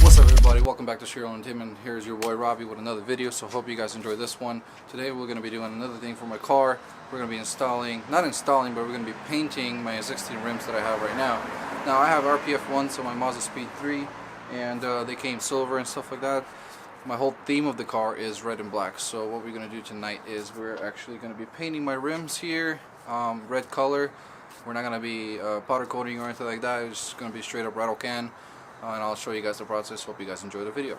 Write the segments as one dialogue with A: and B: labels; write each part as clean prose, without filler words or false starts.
A: What's up everybody, welcome back to Surreal Entertainment. Here's your boy Robbie with another video, so hope you guys enjoy this one. Today we're going to be doing another thing for my car. We're going to be not installing, but we're going to be painting my existing rims that I have right now. Now I have RPF1, so my Mazdaspeed 3, and they came silver and stuff like that. My whole theme of the car is red and black, so what we're going to do tonight is we're actually going to be painting my rims here red color. We're not going to be powder coating or anything like that. It's just going to be straight up rattle can. And I'll show you guys the process. Hope you guys enjoy the video.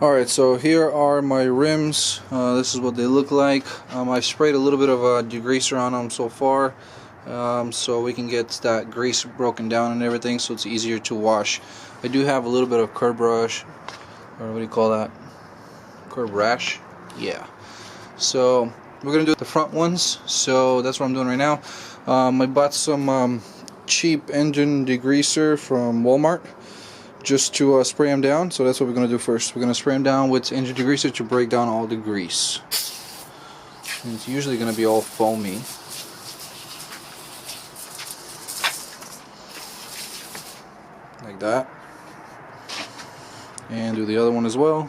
A: Alright, so here are my rims. This is what they look like. I sprayed a little bit of a degreaser on them so far, so we can get that grease broken down and everything, so it's easier to wash. I do have a little bit of curb brush, or what do you call that? Curb rash? Yeah. So we're gonna do the front ones, so that's what I'm doing right now. I bought some cheap engine degreaser from Walmart just to spray them down, so that's what we're going to do first. We're going to spray them down with engine degreaser to break down all the grease. And it's usually going to be all foamy. Like that. And do the other one as well.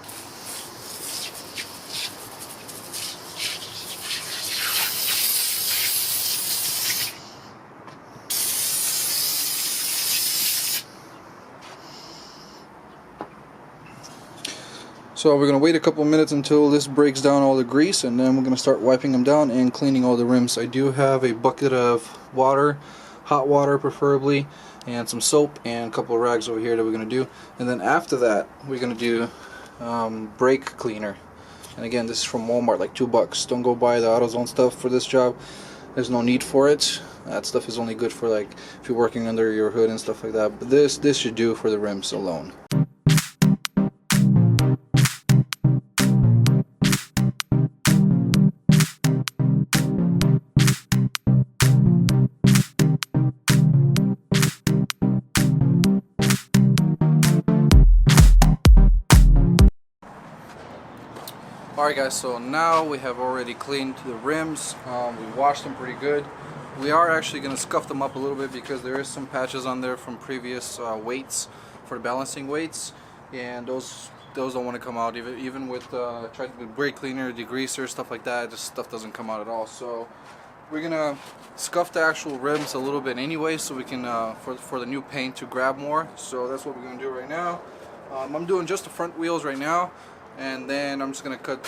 A: So we're going to wait a couple minutes until this breaks down all the grease, and then we're going to start wiping them down and cleaning all the rims. I do have a bucket of water, hot water preferably, and some soap and a couple of rags over here that we're going to do. And then after that we're going to do brake cleaner. And again, this is from Walmart, like $2. Don't go buy the AutoZone stuff for this job. There's no need for it. That stuff is only good for like if you're working under your hood and stuff like that. But this should do for the rims alone. Alright guys, so now we have already cleaned the rims. We washed them pretty good. We are actually going to scuff them up a little bit because there is some patches on there from previous weights for the balancing weights, and those don't want to come out even with brake cleaner, degreaser, stuff like that. This stuff doesn't come out at all. So we're gonna scuff the actual rims a little bit anyway, so we can for the new paint to grab more. So that's what we're gonna do right now. I'm doing just the front wheels right now, and then I'm just going to cut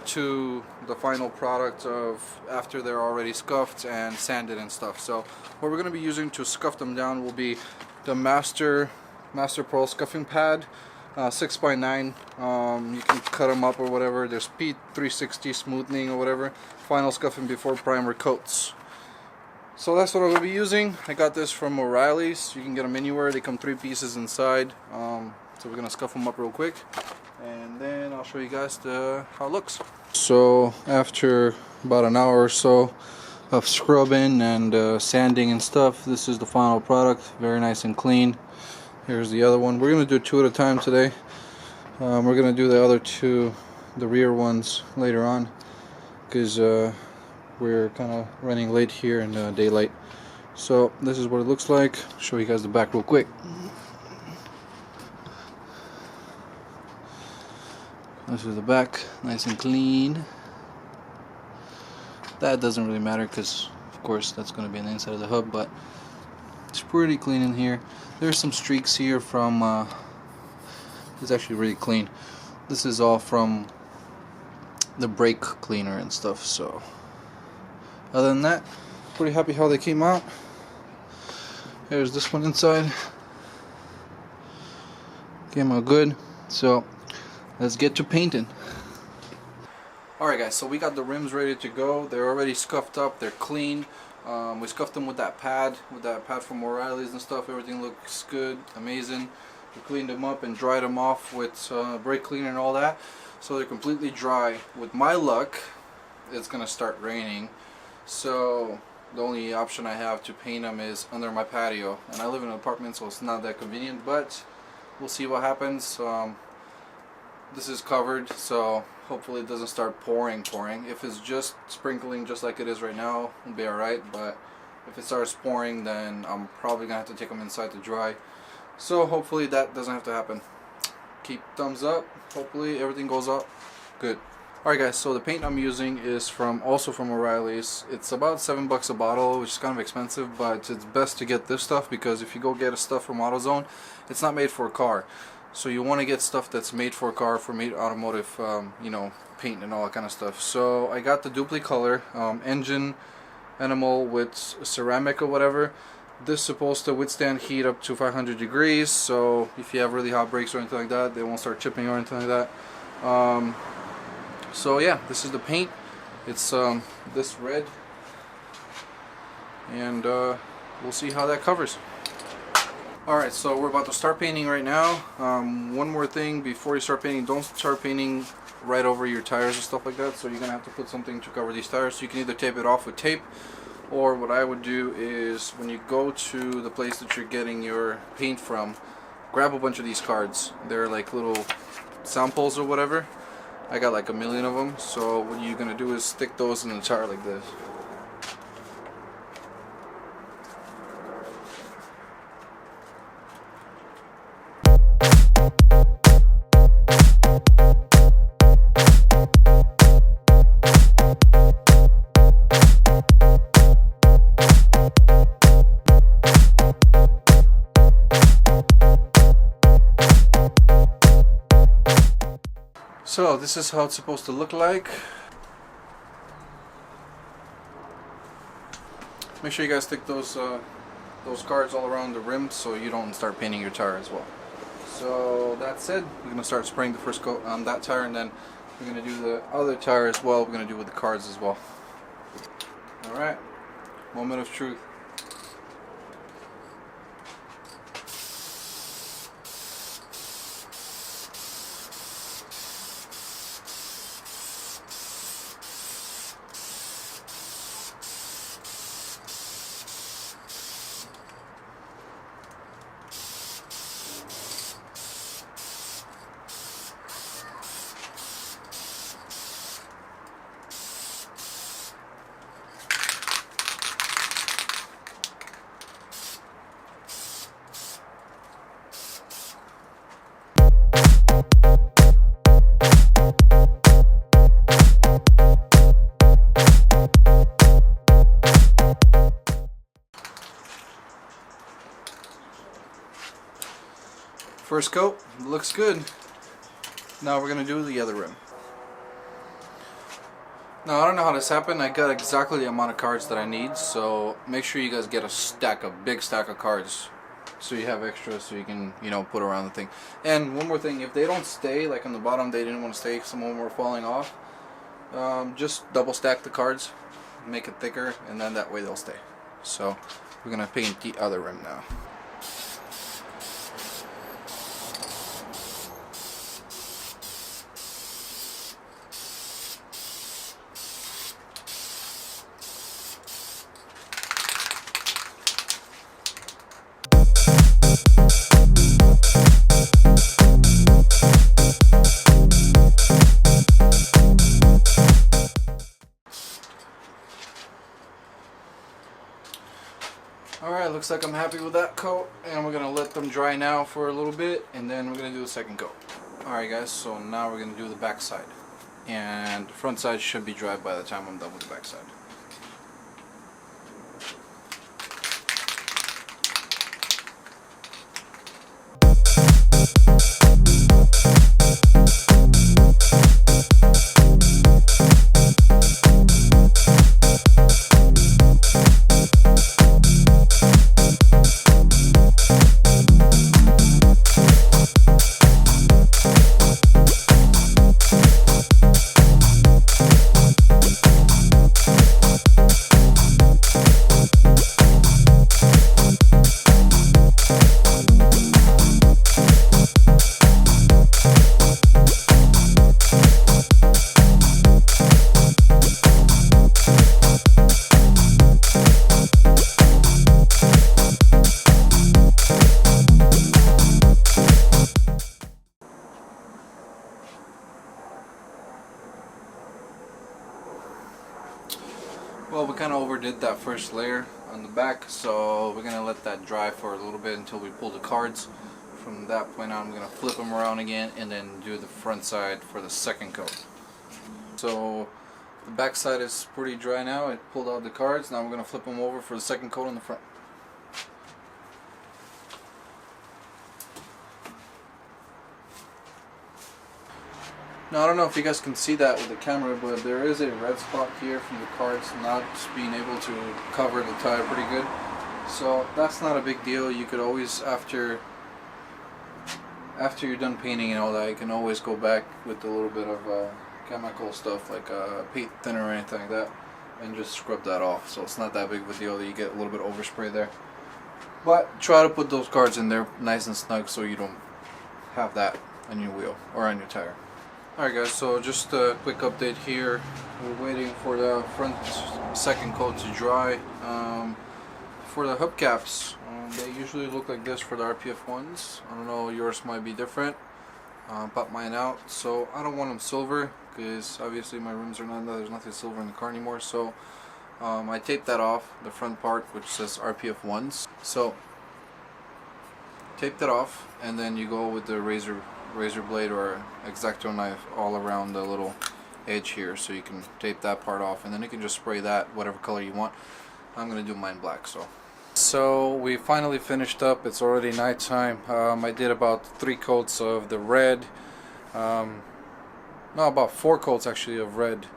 A: to the final product of after they're already scuffed and sanded and stuff. So what we're going to be using to scuff them down will be the Master Pearl scuffing pad, 6x9. You can cut them up or whatever. There's P360 smoothing or whatever. Final scuffing before primer coats. So that's what I will be using. I got this from O'Reilly's. You can get them anywhere. They come 3 pieces inside. So we're going to scuff them up real quick, and then I'll show you guys how it looks. So after about an hour or so of scrubbing and sanding and stuff, this is the final product. Very nice and clean. Here's the other one. We're going to do 2 at a time today. We're going to do the other 2, the rear ones, later on, because we're kind of running late here in daylight. So this is what it looks like. I'll show you guys the back real quick. This is the back, nice and clean. That doesn't really matter because, of course, that's going to be on the inside of the hub, but it's pretty clean in here. There's some streaks here from, it's actually really clean. This is all from the brake cleaner and stuff, so other than that, pretty happy how they came out. Here's this one inside. Came out good, so let's get to painting. Alright guys, so we got the rims ready to go. They're already scuffed up, they're clean. We scuffed them with that pad from O'Reilly's and stuff. Everything looks good, amazing. We cleaned them up and dried them off with brake cleaner and all that. So they're completely dry. With my luck, it's gonna start raining. So the only option I have to paint them is under my patio. And I live in an apartment, so it's not that convenient, but we'll see what happens. This is covered, so hopefully it doesn't start pouring. If it's just sprinkling just like it is right now, it'll be alright, but If it starts pouring, then I'm probably gonna have to take them inside to dry. So hopefully that doesn't have to happen. Keep thumbs up. Hopefully everything goes up good. Alright guys, so the paint I'm using is also from O'Reilly's. It's about $7 a bottle, which is kind of expensive, but it's best to get this stuff because if you go get stuff from AutoZone, it's not made for a car. So you want to get stuff that's made for a car, for made automotive, you know, paint and all that kind of stuff. So I got the Duplicolor engine enamel with ceramic or whatever. This is supposed to withstand heat up to 500 degrees, so if you have really hot brakes or anything like that, they won't start chipping or anything like that. So yeah, this is the paint. It's this red, and we'll see how that covers. Alright, so we're about to start painting right now. One more thing before you start painting, don't start painting right over your tires and stuff like that. So you're gonna have to put something to cover these tires. So you can either tape it off with tape, or what I would do is when you go to the place that you're getting your paint from, grab a bunch of these cards. They're like little samples or whatever. I got like a million of them. So what you're gonna do is stick those in the tire like this. So this is how it's supposed to look like. Make sure you guys stick those cards all around the rim so you don't start painting your tire as well. So that said, we're gonna start spraying the first coat on that tire, and then we're gonna do the other tire as well. We're gonna do with the cards as well. All right, moment of truth. First coat looks good. Now we're gonna do the other rim. Now I don't know how this happened. I got exactly the amount of cards that I need, so make sure you guys get a big stack of cards, so you have extra, so you can, you know, put around the thing. And one more thing, if they don't stay, like on the bottom they didn't want to stay, some of them were falling off, just double stack the cards, make it thicker, and then that way they'll stay. So we're gonna paint the other rim now. Alright, looks like I'm happy with that coat, and we're gonna let them dry now for a little bit, and then we're gonna do the second coat. Alright guys, so now we're gonna do the back side, and the front side should be dry by the time I'm done with the back side. Well, we kind of overdid that first layer. on the back, so we're gonna let that dry for a little bit until we pull the cards. From that point on, I'm gonna flip them around again and then do the front side for the second coat. So the back side is pretty dry now. I pulled out the cards. Now we're gonna flip them over for the second coat on the front. Now I don't know if you guys can see that with the camera, but there is a red spot here from the cards not being able to cover the tire pretty good. So that's not a big deal. You could always, after you're done painting and all that, you can always go back with a little bit of chemical stuff like paint thinner or anything like that and just scrub that off. So it's not that big of a deal that you get a little bit of overspray there. But try to put those cards in there nice and snug so you don't have that on your wheel or on your tire. Alright guys, so just a quick update here. We're waiting for the front second coat to dry. For the hubcaps, they usually look like this for the RPF1s. I don't know, yours might be different. Pop mine out. So I don't want them silver because obviously my rims are not, there's nothing silver in the car anymore. So I taped that off, the front part which says RPF1s. So tape that off and then you go with the razor blade or X-Acto knife all around the little edge here, so you can tape that part off and then you can just spray that whatever color you want. I'm gonna do mine black. So we finally finished up. It's already nighttime. I did about 3 coats of the red, no, about 4 coats actually of red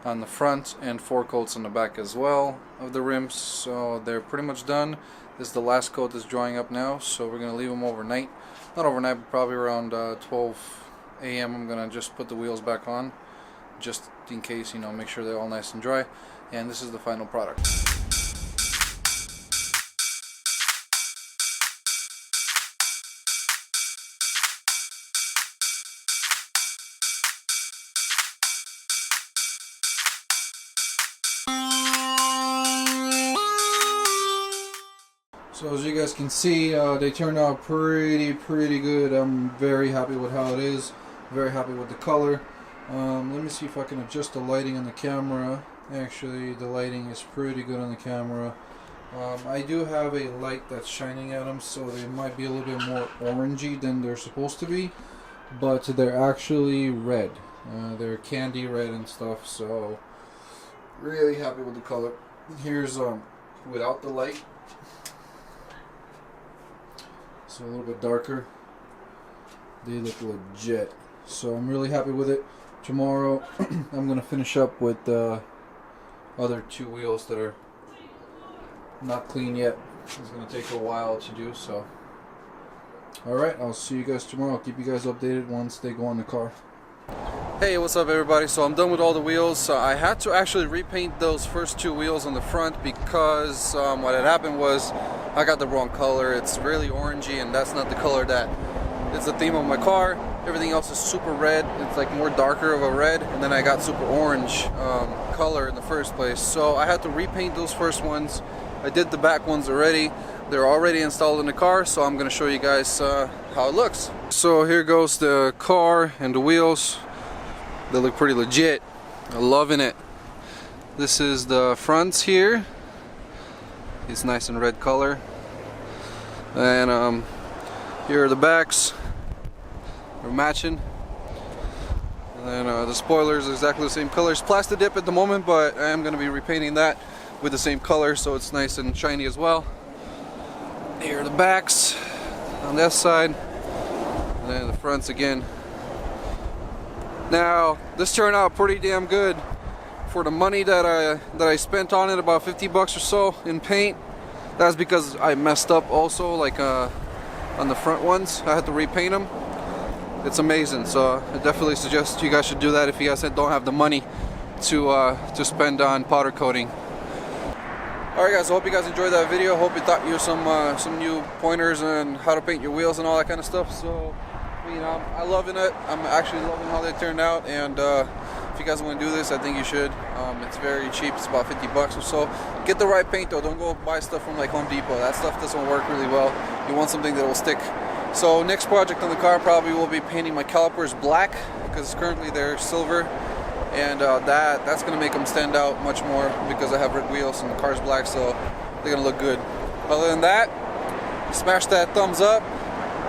A: on the front and 4 coats on the back as well of the rims, so they're pretty much done. This is the last coat that's drying up now, so we're gonna leave them overnight. Not overnight, but probably around 12 a.m. I'm gonna just put the wheels back on, just in case, you know, make sure they're all nice and dry. And this is the final product. So as you guys can see, they turned out pretty good. I'm very happy with how it is. Very happy with the color. Let me see if I can adjust the lighting on the camera. Actually, the lighting is pretty good on the camera. I do have a light that's shining at them, so they might be a little bit more orangey than they're supposed to be, but they're actually red. They're candy red and stuff, so really happy with the color. Here's without the light. So a little bit darker. They look legit. So I'm really happy with it. Tomorrow I'm going to finish up with the other 2 wheels that are not clean yet. It's going to take a while to do so. Alright, I'll see you guys tomorrow. I'll keep you guys updated once they go on the car. Hey, what's up everybody? So I'm done with all the wheels. I had to actually repaint those first 2 wheels on the front because what had happened was I got the wrong color. It's really orangey and that's not the color that is the theme of my car. Everything else is super red. It's like more darker of a red, and then I got super orange color in the first place. So I had to repaint those first ones. I did the back ones already. They're already installed in the car, so I'm gonna show you guys how it looks. So here goes the car and the wheels. They look pretty legit. I'm loving it. This is the fronts here. It's nice and red color. And here are the backs. They're matching. And then the spoilers are exactly the same colors. Plastic dip at the moment, but I am going to be repainting that with the same color so it's nice and shiny as well. Here are the backs on that side. And then the fronts again. Now, this turned out pretty damn good for the money that I spent on it, about 50 bucks or so in paint. That's because I messed up also, like on the front ones. I had to repaint them. It's amazing, so I definitely suggest you guys should do that if you guys don't have the money to spend on powder coating. Alright guys, I hope you guys enjoyed that video. Hope it taught you some new pointers on how to paint your wheels and all that kind of stuff. So, you know, I'm loving it. I'm actually loving how they turned out, and if you guys want to do this, I think you should. It's very cheap. It's about 50 bucks or so. Get the right paint though. Don't go buy stuff from like Home Depot. That stuff doesn't work really well. You want something that will stick. So next project on the car probably will be painting my calipers black, because currently they're silver, and that's going to make them stand out much more because I have red wheels and the car's black. So they're gonna look good. Other than that, smash that thumbs up,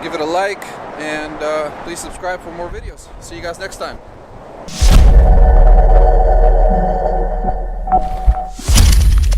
A: give it a like, and please subscribe for more videos. See you guys next time.